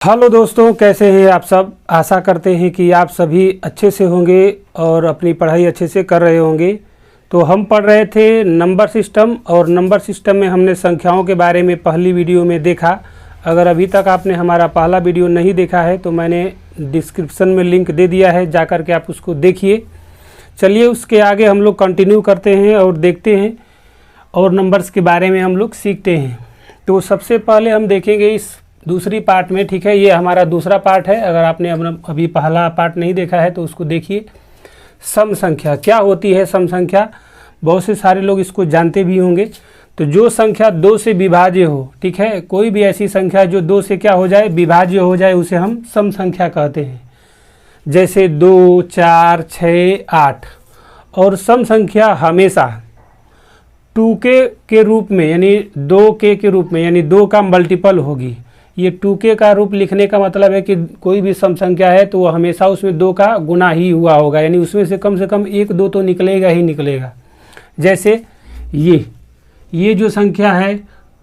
Hello दोस्तों, कैसे हैं आप सब। आशा करते हैं कि आप सभी अच्छे से होंगे और अपनी पढ़ाई अच्छे से कर रहे होंगे। तो हम पढ़ रहे थे नंबर सिस्टम, और नंबर सिस्टम में हमने संख्याओं के बारे में पहली वीडियो में देखा। अगर अभी तक आपने हमारा पहला वीडियो नहीं देखा है तो मैंने डिस्क्रिप्शन में लिंक दे दिया है, जा कर के आप उसको देखिए। चलिए उसके आगे हम लोग कंटिन्यू करते हैं और देखते हैं और नंबर्स के बारे में हम लोग सीखते हैं। तो सबसे पहले हम देखेंगे इस दूसरी पार्ट में, ठीक है। ये हमारा दूसरा पार्ट है। अगर आपने अभी पहला पार्ट नहीं देखा है तो उसको देखिए। सम संख्या क्या होती है। सम संख्या बहुत से सारे लोग इसको जानते भी होंगे। तो जो संख्या 2 से विभाज्य हो, ठीक है, कोई भी ऐसी संख्या जो 2 से क्या हो जाए, विभाज्य हो जाए, उसे हम सम संख्या कहते हैं। जैसे 2, 4, 6, 8। और सम संख्या हमेशा 2k के रूप में, यानी 2k के रूप में, यानी 2 का मल्टीपल होगी। ये 2k का रूप लिखने का मतलब है कि कोई भी सम संख्या है तो वो हमेशा उसमें 2 का गुना ही हुआ होगा, यानी उसमें से कम 1, 2 तो निकलेगा ही निकलेगा। जैसे ये जो संख्या है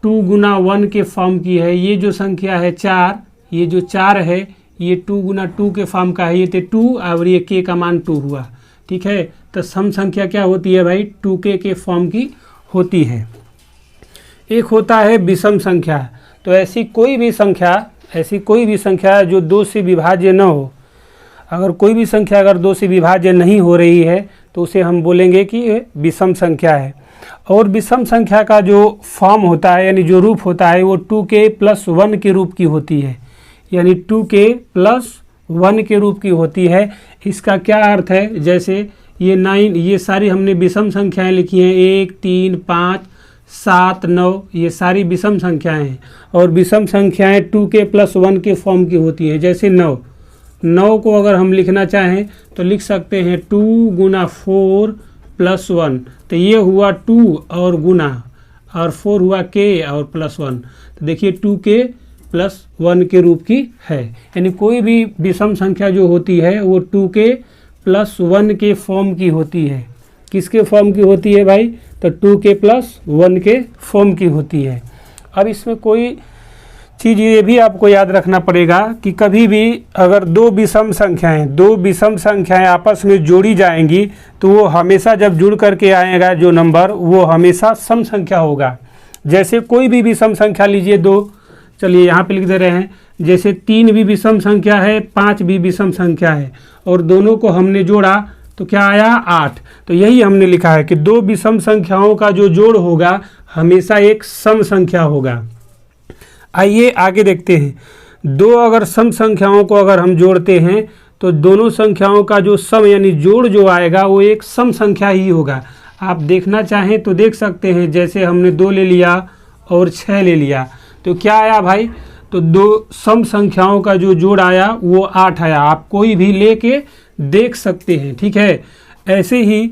2 गुना 1 के फॉर्म की है। ये जो संख्या है 4, ये जो 4 है ये 2 गुना 2 के फॉर्म का है। ये तो 2 और ये k का मान 2 हुआ, ठीक है। तो सम संख्या क्या होती है भाई, 2k के फॉर्म की होती है। एक होता है विषम संख्या। तो ऐसी कोई भी संख्या जो 2 से विभाज्य न हो। अगर कोई भी संख्या अगर 2 से विभाज्य नहीं हो रही है तो उसे हम बोलेंगे कि ये विषम संख्या है। और विषम संख्या का जो फॉर्म होता है, यानी जो रूप होता है, वो 2k + 1 के रूप की होती है, यानी 2k + 1 के रूप की होती है। इसका क्या अर्थ है, जैसे ये 9, ये सारी हमने विषम संख्याएं लिखी हैं, 1, 3, 5, 7, 9, ये सारी विषम संख्याएं हैं। और विषम संख्याएं 2k + 1 के फॉर्म की होती हैं। जैसे 9 को अगर हम लिखना चाहें तो लिख सकते हैं 2 गुना 4 + 1। तो ये हुआ 2 और गुना, और 4 हुआ k और +1। तो देखिए 2k + 1 के रूप की है। यानी कोई भी विषम संख्या जो होती है वो 2k + 1 के फॉर्म की होती है। किसके फॉर्म की होती है भाई, तो 2k + 1 के फॉर्म की होती है। अब इसमें कोई चीज़ ये भी आपको याद रखना पड़ेगा कि कभी भी अगर दो विषम संख्याएं आपस में जोड़ी जाएंगी तो वो हमेशा जब जुड़ करके आएगा जो नंबर, वो हमेशा सम संख्या होगा। जैसे कोई भी विषम संख्या लीजिए 2, चलिए यहाँ पे लिख दे रहे हैं। जैसे 3 भी विषम संख्या है, 5 भी विषम संख्या है, और दोनों को हमने जोड़ा तो क्या आया, 8। तो यही हमने लिखा है कि 2 विषम संख्याओं का जो जोड़ होगा हमेशा एक सम संख्या होगा। आइए आगे देखते हैं। 2 अगर सम संख्याओं को अगर हम जोड़ते हैं तो दोनों संख्याओं का जो सम यानी जोड़ जो आएगा वो एक सम संख्या ही होगा। आप देखना चाहें तो देख सकते हैं। जैसे हमने 2 ले लिया और 6 ले लिया तो क्या आया भाई, तो 2 सम संख्याओं का जो जोड़ आया वो 8 आया। आप कोई भी लेके देख सकते हैं, ठीक है। ऐसे ही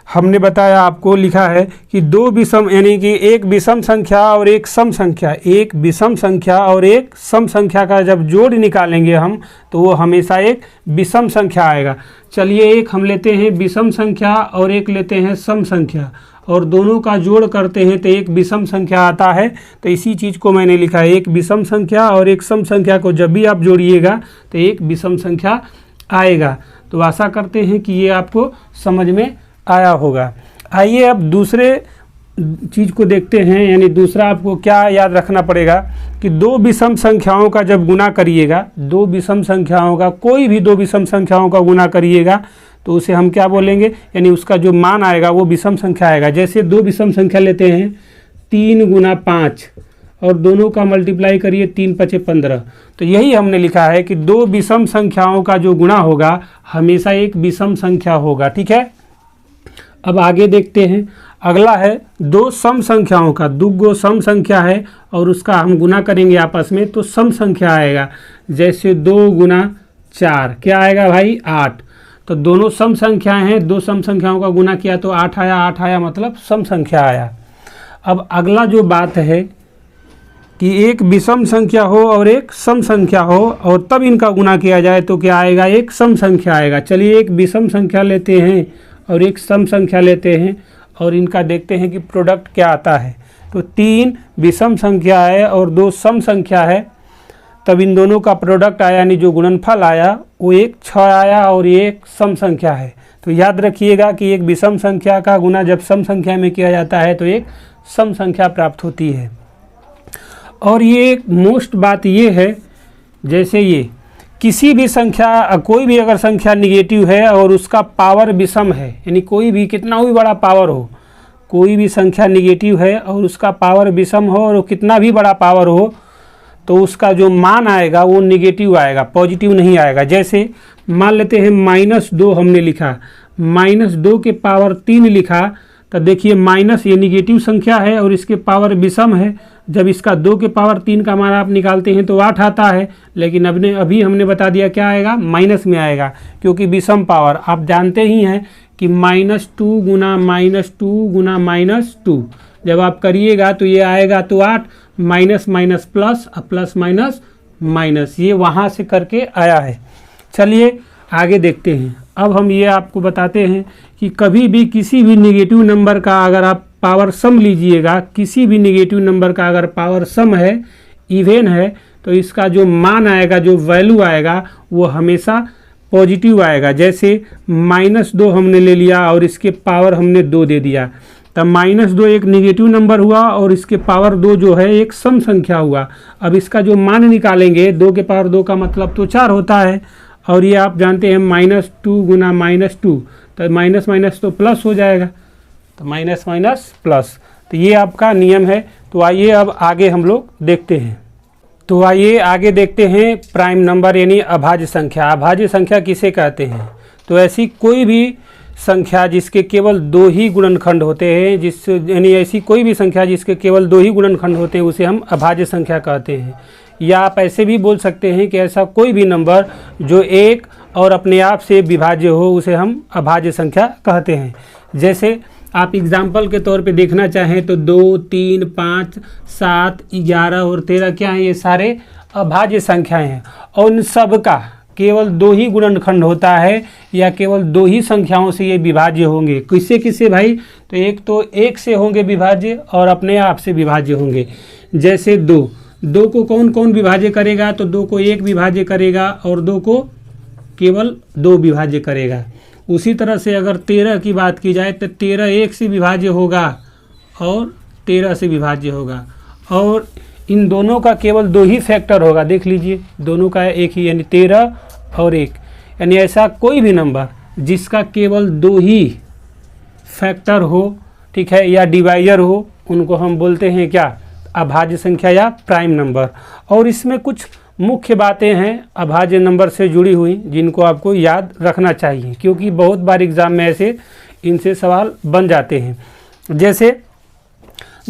हमने बताया, आपको लिखा है कि 2 विषम, यानी कि एक विषम संख्या और एक सम संख्या, एक विषम संख्या और एक सम संख्या का जब जोड़ निकालेंगे हम तो वो हमेशा एक विषम संख्या आएगा। चलिए एक हम लेते हैं विषम संख्या और एक लेते हैं सम संख्या, और दोनों का जोड़ करते हैं तो एक विषम संख्या आता है। तो इसी चीज़ को मैंने लिखा है, एक विषम संख्या और एक सम संख्या को जब भी आप जोड़िएगा तो एक विषम संख्या आएगा। तो आशा करते हैं कि ये आपको समझ में आया होगा। आइए अब दूसरे चीज़ को देखते हैं। यानी दूसरा आपको क्या याद रखना पड़ेगा कि 2 विषम संख्याओं का जब गुना करिएगा, 2 विषम संख्याओं का, कोई भी 2 विषम संख्याओं का गुना करिएगा तो उसे हम क्या बोलेंगे, यानी उसका जो मान आएगा वो विषम संख्या आएगा। जैसे 2 विषम संख्या लेते हैं, 3 गुना 5, और दोनों का मल्टीप्लाई करिए, 3 × 5 = 15। तो यही हमने लिखा है कि 2 विषम संख्याओं का जो गुना होगा हमेशा एक विषम संख्या होगा, ठीक है। अब आगे देखते हैं। अगला है 2 सम संख्याओं का। 2 सम संख्या है और उसका हम गुना करेंगे आपस में तो सम संख्या आएगा। जैसे 2 गुना 4 क्या आएगा भाई, 8। तो दोनों सम संख्याएं हैं, 2 सम संख्याओं का गुना किया तो 8 आया, मतलब सम संख्या आया। अब अगला जो बात है कि एक विषम संख्या हो और एक सम संख्या हो और तब इनका गुना किया जाए तो क्या आएगा, एक सम संख्या आएगा। चलिए एक विषम संख्या लेते हैं और एक सम संख्या लेते हैं और इनका देखते हैं कि प्रोडक्ट क्या आता है। तो 3 विषम संख्या है और 2 सम संख्या है, तब इन दोनों का प्रोडक्ट आया यानी जो गुणनफल आया वो एक 6 आया और ये एक सम संख्या है। तो याद रखिएगा कि एक विषम संख्या का गुना जब सम संख्या में किया जाता है तो एक सम संख्या प्राप्त होती है। और ये एक मोस्ट बात ये है, जैसे ये किसी भी संख्या, कोई भी अगर संख्या निगेटिव है और उसका पावर विषम है, यानी कोई भी कितना भी बड़ा पावर हो, कोई भी संख्या निगेटिव है और उसका पावर विषम हो और कितना भी बड़ा पावर हो, तो उसका जो मान आएगा वो निगेटिव आएगा, पॉजिटिव नहीं आएगा। जैसे मान लेते हैं -2 हमने लिखा, -2 के पावर 3 लिखा, तो देखिए माइनस ये निगेटिव संख्या है और इसके पावर विषम है। जब इसका 2 के पावर 3 का मान आप निकालते हैं तो 8 आता है, लेकिन अभी हमने बता दिया क्या आएगा, माइनस में आएगा, क्योंकि विषम पावर आप जानते ही हैं कि -2 गुना -2 गुना -2 जब आप करिएगा तो ये आएगा तो 8, minus minus plus, plus minus minus, ये वहाँ से करके आया है। चलिए आगे देखते हैं। अब हम ये आपको बताते हैं कि कभी भी किसी भी नेगेटिव नंबर का अगर आप पावर सम लीजिएगा, किसी भी नेगेटिव नंबर का अगर पावर सम है, इवन है, तो इसका जो मान आएगा, जो वैल्यू आएगा वो हमेशा पॉजिटिव आएगा। जैसे -2 हमने ले लिया और इसके पावर हमने 2 दे दिया, तब -2 एक नेगेटिव नंबर हुआ और इसके पावर 2 जो है एक सम संख्या हुआ। अब इसका जो मान निकालेंगे, 2 के पावर 2 का मतलब तो 4 होता है, और ये आप जानते हैं -2 गुना -2, तो माइनस माइनस तो प्लस हो जाएगा, तो माइनस माइनस प्लस, तो ये आपका नियम है। तो आइए अब आगे हम लोग देखते हैं। तो आइए आगे देखते हैं प्राइम नंबर यानी अभाज्य संख्या। अभाज्य संख्या किसे कहते हैं? तो ऐसी कोई भी संख्या जिसके केवल 2 ही गुणनखंड होते हैं, यानी ऐसी कोई भी संख्या जिसके केवल 2 ही गुणनखंड होते हैं, उसे हम अभाज्य संख्या कहते हैं। या आप ऐसे भी बोल सकते हैं कि ऐसा कोई भी नंबर जो एक और अपने आप से विभाज्य हो, उसे हम अभाज्य संख्या कहते हैं। जैसे आप एग्जाम्पल के तौर पे देखना चाहें तो 2, 3, 5, 7, 11 और 13 क्या हैं? ये सारे अभाज्य संख्याएं हैं और उन सब का केवल 2 ही गुणनखंड होता है या केवल 2 ही संख्याओं से ये विभाज्य होंगे। किससे किससे भाई? तो एक तो 1 से होंगे विभाज्य और अपने आप से विभाज्य होंगे। जैसे 2 को कौन कौन विभाज्य करेगा? तो 2 को 1 विभाज्य करेगा और 2 को केवल 2 विभाज्य करेगा। उसी तरह से अगर 13 की बात की जाए तो 13 1 से विभाज्य होगा और 13 से विभाज्य होगा, और इन दोनों का केवल 2 ही फैक्टर होगा। देख लीजिए दोनों का एक ही, यानी 13 और 1, यानी ऐसा कोई भी नंबर जिसका केवल 2 ही फैक्टर हो, ठीक है, या डिवाइजर हो, उनको हम बोलते हैं क्या? अभाज्य संख्या या प्राइम नंबर। और इसमें कुछ मुख्य बातें हैं अभाज्य नंबर से जुड़ी हुई जिनको आपको याद रखना चाहिए, क्योंकि बहुत बार एग्जाम में ऐसे इनसे सवाल बन जाते हैं। जैसे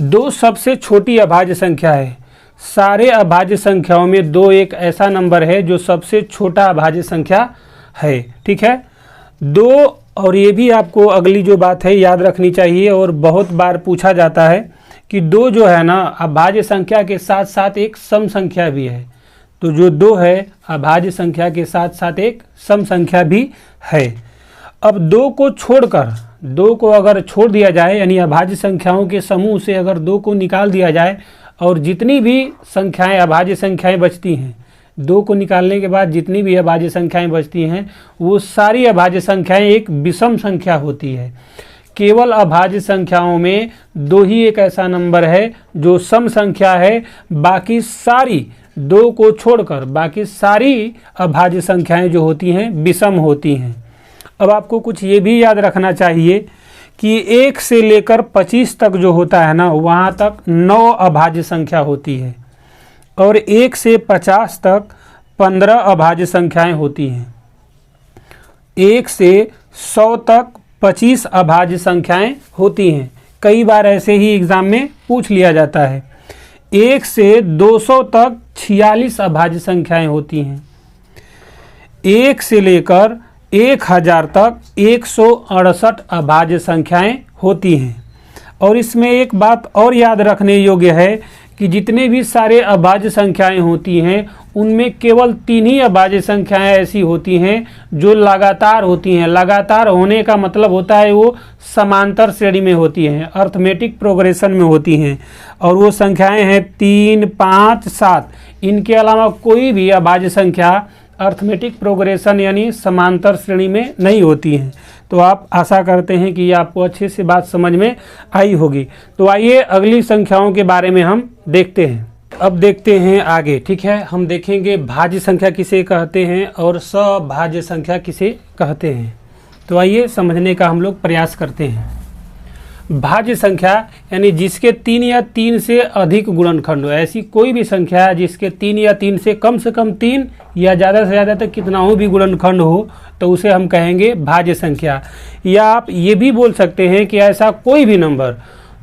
2 सबसे छोटी अभाज्य संख्या है। सारे अभाज्य संख्याओं में 2 एक ऐसा नंबर है जो सबसे छोटा अभाज्य संख्या है, ठीक है। 2, और ये भी आपको अगली जो बात है याद रखनी चाहिए और बहुत बार पूछा जाता है कि 2 जो है ना अभाज्य संख्या के साथ साथ एक सम संख्या भी है। तो जो 2 है अभाज्य संख्या के साथ साथ एक सम संख्या भी है। अब 2 को छोड़कर, 2 को अगर छोड़ दिया जाए, यानी अभाज्य संख्याओं के समूह से अगर 2 को निकाल दिया जाए और जितनी भी संख्याएं अभाज्य संख्याएं बचती हैं, 2 को निकालने के बाद जितनी भी अभाज्य संख्याएं बचती हैं वो सारी अभाज्य संख्याएं एक विषम संख्या होती है। केवल अभाज्य संख्याओं में 2 ही एक ऐसा नंबर है जो सम संख्या है, बाकी सारी 2 को छोड़कर बाकी सारी अभाज्य संख्याएं जो होती हैं विषम होती हैं। अब आपको कुछ ये भी याद रखना चाहिए कि 1 से लेकर 25 तक जो होता है ना, वहाँ तक 9 अभाज्य संख्या होती है, और 1 से 50 तक 15 अभाज्य संख्याएं होती हैं। 1 से 100 तक 25 अभाज्य संख्याएं होती हैं। कई बार ऐसे ही एग्जाम में पूछ लिया जाता है। 1 से 200 तक 46 अभाज्य संख्याएं होती हैं। 1 से लेकर 1000 तक 168 अभाज्य संख्याएं होती हैं। और इसमें एक बात और याद रखने योग्य है कि जितने भी सारे अभाज्य संख्याएं होती हैं उनमें केवल 3 ही अभाज्य संख्याएं ऐसी होती हैं जो लगातार होती हैं। लगातार होने का मतलब होता है वो समांतर श्रेणी में होती हैं, अर्थमेटिक प्रोग्रेशन में होती हैं, और वो संख्याएं हैं 3, 5, 7। इनके अलावा कोई भी अभाज्य संख्या अर्थमेटिक प्रोग्रेशन यानी समांतर श्रेणी में नहीं होती हैं। तो आप आशा करते हैं कि ये आपको अच्छे से बात समझ में आई होगी। तो आइए अगली संख्याओं के बारे में हम देखते हैं। अब देखते हैं आगे, ठीक है। हम देखेंगे भाज्य संख्या किसे कहते हैं और सभाज्य संख्या किसे कहते हैं। तो आइए समझने का हम लोग प्रयास करते हैं। भाज्य संख्या यानी जिसके 3 या 3 से अधिक गुणनखंड हो। ऐसी कोई भी संख्या जिसके 3 या 3 से कम 3 या ज़्यादा से ज़्यादा तक कितना हो भी गुणनखंड हो तो उसे हम कहेंगे भाज्य संख्या। या आप ये भी बोल सकते हैं कि ऐसा कोई भी नंबर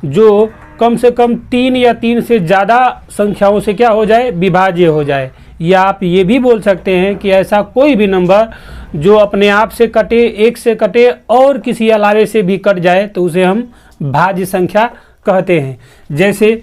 जो कम से कम 3 या 3 से ज़्यादा संख्याओं से क्या हो जाए, विभाज्य हो जाए। या आप ये भी बोल सकते हैं कि ऐसा कोई भी नंबर जो अपने आप से कटे, एक से कटे और किसी अलावे से भी कट जाए तो उसे हम भाज्य संख्या कहते हैं। जैसे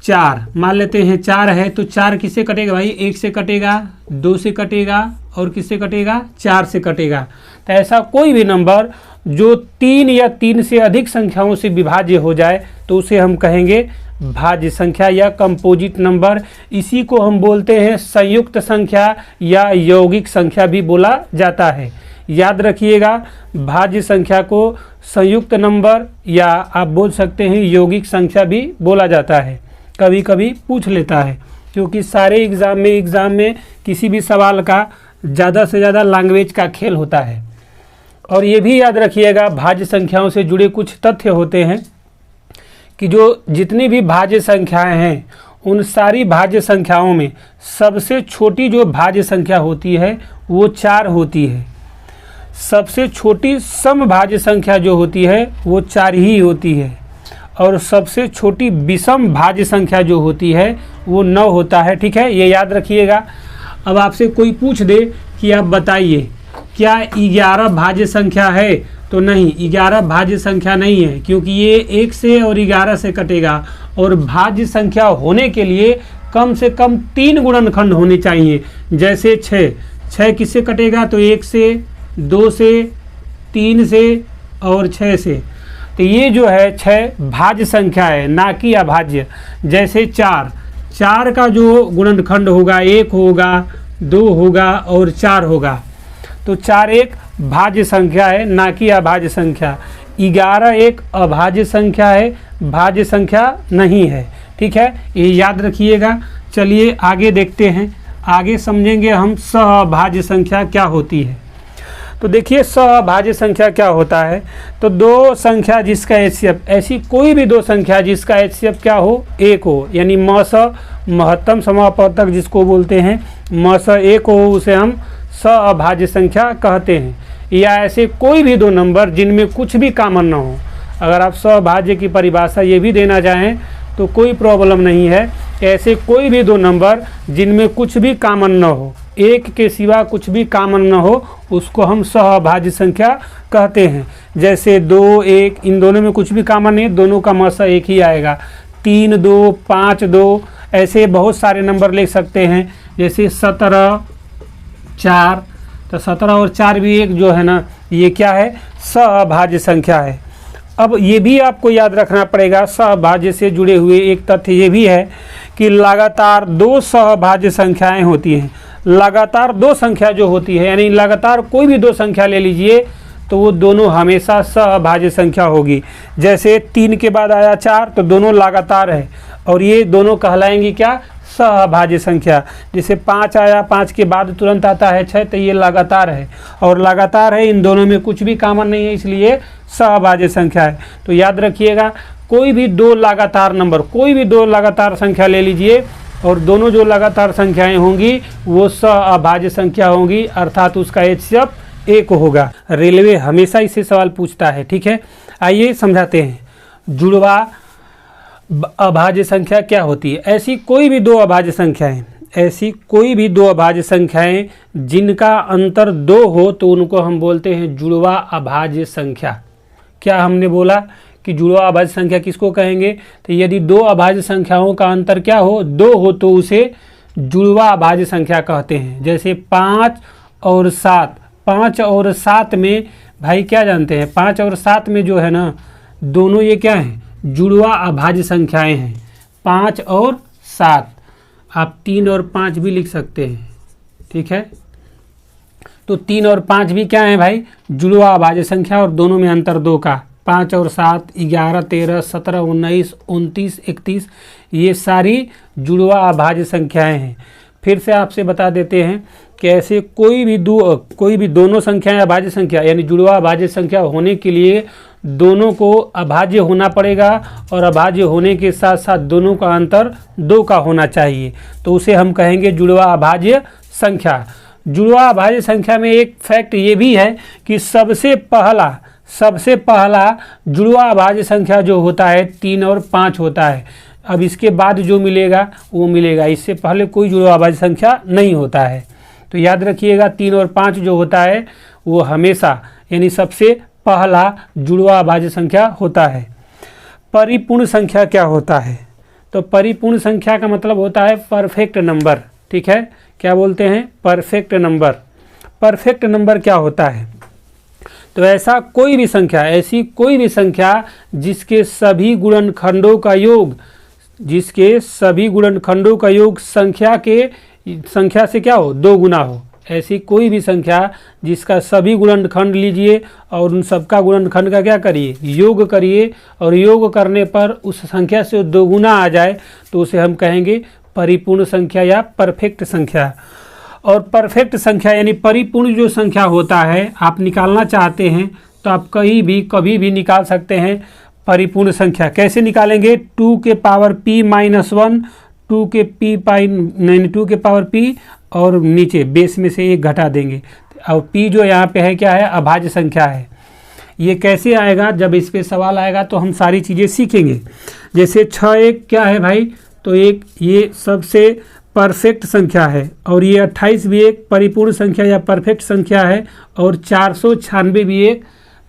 4 मान लेते हैं, 4 है तो 4 किससे कटेगा भाई, 1 से कटेगा, 2 से कटेगा और किससे कटेगा, 4 से कटेगा। तो ऐसा कोई भी नंबर जो 3 या 3 से अधिक संख्याओं से विभाज्य हो जाए तो उसे हम कहेंगे भाज्य संख्या या कंपोजिट नंबर। इसी को हम बोलते हैं संयुक्त संख्या या यौगिक संख्या भी बोला जाता है। याद रखिएगा, भाज्य संख्या को संयुक्त नंबर या आप बोल सकते हैं यौगिक संख्या भी बोला जाता है। कभी कभी पूछ लेता है, क्योंकि सारे एग्ज़ाम में किसी भी सवाल का ज़्यादा से ज़्यादा लैंग्वेज का खेल होता है। और ये भी याद रखिएगा, भाज्य संख्याओं से जुड़े कुछ तथ्य होते हैं कि जो जितनी भी भाज्य संख्याएं हैं उन सारी भाज्य संख्याओं में सबसे छोटी जो भाज्य संख्या होती है वो 4 होती है। सबसे छोटी समभाज्य संख्या जो होती है वो 4 ही होती है, और सबसे छोटी विषम भाज्य संख्या जो होती है वो 9 होता है। ठीक है, ये याद रखिएगा। अब आपसे कोई पूछ दे कि आप बताइए क्या 11 भाज्य संख्या है, तो नहीं, 11 भाज्य संख्या नहीं है, क्योंकि ये 1 से और 11 से कटेगा। और भाज्य संख्या होने के लिए कम से कम 3 गुणनखंड होने चाहिए। जैसे 6 किससे कटेगा, तो 1 से, 2 से, 3 से और 6 से। तो ये जो है 6 भाज्य संख्या है, ना कि अभाज्य। जैसे 4 का जो गुणनखंड होगा 1 होगा, 2 होगा और 4 होगा। तो 4 एक भाज्य संख्या है, ना कि अभाज्य संख्या। 11 एक अभाज्य संख्या है, भाज्य संख्या नहीं है। ठीक है, ये याद रखिएगा। चलिए आगे देखते हैं, आगे समझेंगे हम सभाज्य संख्या क्या होती है। तो देखिए सभाज्य संख्या क्या होता है। तो दो संख्या जिसका एचसीएफ, ऐसी कोई भी दो संख्या जिसका एचसीएफ क्या हो, 1 हो, यानी महत्तम समापवर्तक जिसको बोलते हैं, 1 हो, उसे हम सभाज्य संख्या कहते हैं। या ऐसे कोई भी दो नंबर जिनमें कुछ भी कॉमन ना हो। अगर आप सभाज्य की परिभाषा ये भी देना चाहें तो कोई प्रॉब्लम नहीं है। ऐसे कोई भी दो नंबर जिनमें कुछ भी कॉमन न हो, एक के सिवा कुछ भी कॉमन न हो, उसको हम सभाज्य संख्या कहते हैं। जैसे 2, 1, इन दोनों में कुछ भी कॉमन नहीं, दोनों का मसा 1 ही आएगा। 3, 2, 5, 2, ऐसे बहुत सारे नंबर लिख सकते हैं। जैसे 17, 4, तो 17 और 4 भी एक जो है ना, ये क्या है, सभाज्य संख्या है। अब ये भी आपको याद रखना पड़ेगा, सभाज्य से जुड़े हुए एक तथ्य ये भी है कि लगातार 2 सभाज्य संख्याएं होती हैं। लगातार 2 संख्या जो होती है, यानी लगातार कोई भी 2 संख्या ले लीजिए तो वो दोनों हमेशा सभाज्य संख्या होगी। जैसे 3 के बाद आया 4 तो दोनों लगातार है, और ये दोनों कहलाएंगी क्या, सभाज्य संख्या। जैसे 5 आया, 5 के बाद तुरंत आता है 6, तो ये लगातार है, और लगातार है, इन दोनों में कुछ भी कॉमन नहीं है, इसलिए सभाज्य संख्या है। तो याद रखिएगा, कोई भी 2 लगातार नंबर, कोई भी 2 लगातार संख्या ले लीजिए, और दोनों जो लगातार संख्याएं होंगी वो सभाज्य संख्या होंगी, अर्थात उसका एचसीएफ 1 होगा। रेलवे हमेशा इससे सवाल पूछता है। ठीक है, आइए समझाते हैं। जुड़वा अभाज्य संख्या क्या होती है। ऐसी कोई भी 2 अभाज्य संख्याएं, ऐसी कोई भी 2 अभाज्य संख्याएं जिनका अंतर 2 हो तो उनको हम बोलते हैं जुड़वा अभाज्य संख्या। क्या हमने बोला कि जुड़वा अभाज्य संख्या किसको कहेंगे, तो यदि 2 अभाज्य संख्याओं का अंतर क्या हो, 2 हो, तो उसे जुड़वा अभाज्य संख्या कहते हैं। जैसे 5 और 7, 5 और 7 में भाई क्या जानते हैं, 5 और 7 में जो है ना, दोनों ये क्या हैं, जुड़वा अभाज्य संख्याएं हैं, 5 और 7। आप 3 और 5 भी लिख सकते हैं, ठीक है। तो 3 और 5 भी क्या है भाई, जुड़वा अभाज्य संख्या, और दोनों में अंतर 2 का। 5 और 7, 11, 13, 17, 19, 29, 31, ये सारी जुड़वा अभाज्य संख्याएं हैं। फिर से आपसे बता देते हैं कि ऐसे कोई भी दोनों संख्याएं अभाज्य संख्या यानी जुड़वा अभाज्य संख्या होने के लिए दोनों को अभाज्य होना पड़ेगा, और अभाज्य होने के साथ साथ दोनों का अंतर 2 का होना चाहिए, तो उसे हम कहेंगे जुड़वा अभाज्य संख्या। जुड़वा अभाज्य संख्या में एक फैक्ट ये भी है कि सबसे पहला जुड़वा अभाज्य संख्या जो होता है 3 और 5 होता है। अब इसके बाद जो मिलेगा वो मिलेगा, इससे पहले कोई जुड़वा अभाज्य संख्या नहीं होता है। तो याद रखिएगा 3 और 5 जो होता है वो हमेशा यानी सबसे पहला जुड़वा अभाज्य संख्या होता है। परिपूर्ण संख्या क्या होता है, तो परिपूर्ण संख्या का मतलब होता है परफेक्ट नंबर, ठीक है। क्या बोलते हैं, परफेक्ट नंबर। परफेक्ट नंबर क्या होता है, तो ऐसी कोई भी संख्या जिसके सभी गुणनखंडों का योग संख्या से क्या हो, 2 गुना हो। ऐसी कोई भी संख्या जिसका सभी गुणनखंड लीजिए और उन सबका गुणनखंड का क्या करिए, योग करिए, और योग करने पर उस संख्या से 2 गुना आ जाए तो उसे हम कहेंगे परिपूर्ण संख्या या परफेक्ट संख्या। और परफेक्ट संख्या यानी परिपूर्ण जो संख्या होता है, आप निकालना चाहते हैं तो आप कभी भी निकाल सकते हैं परिपूर्ण संख्या। कैसे निकालेंगे, 2 के पावर p माइनस 1, 2 के पावर p और नीचे बेस में से 1 घटा देंगे, और p जो यहाँ पे है क्या है, अभाज्य संख्या है। ये कैसे आएगा, जब इस पे सवाल आएगा तो हम सारी चीज़ें सीखेंगे। जैसे 6 एक क्या है भाई, तो एक ये सबसे परफेक्ट संख्या है, और ये 28 भी एक परिपूर्ण संख्या या परफेक्ट संख्या है, और 496 भी एक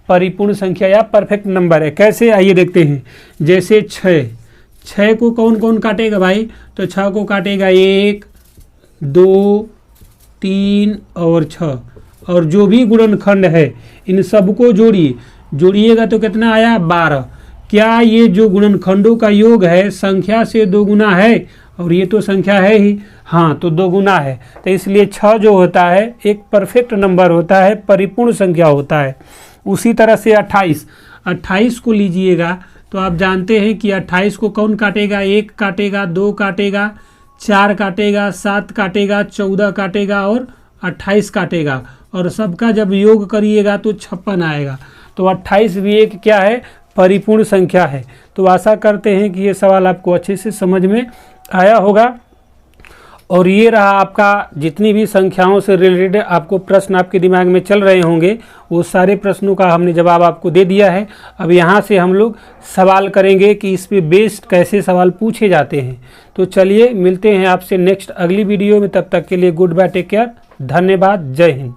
परिपूर्ण संख्या या परफेक्ट नंबर है। कैसे, आइए देखते हैं। जैसे 6 को कौन कौन काटेगा भाई, तो 6 को काटेगा 1, 2, 3 और 6, और जो भी गुणनखंड है इन सबको जोड़िएगा तो कितना आया, 12। क्या ये जो गुणनखंडों का योग है संख्या से 2 गुना है, और ये तो संख्या है ही, हाँ तो 2 गुना है, तो इसलिए 6 जो होता है एक परफेक्ट नंबर होता है, परिपूर्ण संख्या होता है। उसी तरह से 28 को लीजिएगा तो आप जानते हैं कि 28 को कौन काटेगा, 1 काटेगा, 2 काटेगा, 4 काटेगा, 7 काटेगा, 14 काटेगा और 28 काटेगा, और सबका जब योग करिएगा तो 56 आएगा। तो 28 भी एक क्या है, परिपूर्ण संख्या है। तो आशा करते हैं कि ये सवाल आपको अच्छे से समझ में आया होगा। और ये रहा आपका, जितनी भी संख्याओं से रिलेटेड आपको प्रश्न आपके दिमाग में चल रहे होंगे वो सारे प्रश्नों का हमने जवाब आपको दे दिया है। अब यहाँ से हम लोग सवाल करेंगे कि इस पे बेस्ड कैसे सवाल पूछे जाते हैं। तो चलिए मिलते हैं आपसे नेक्स्ट अगली वीडियो में, तब तक के लिए गुड बाय, टेक केयर, धन्यवाद, जय हिंद।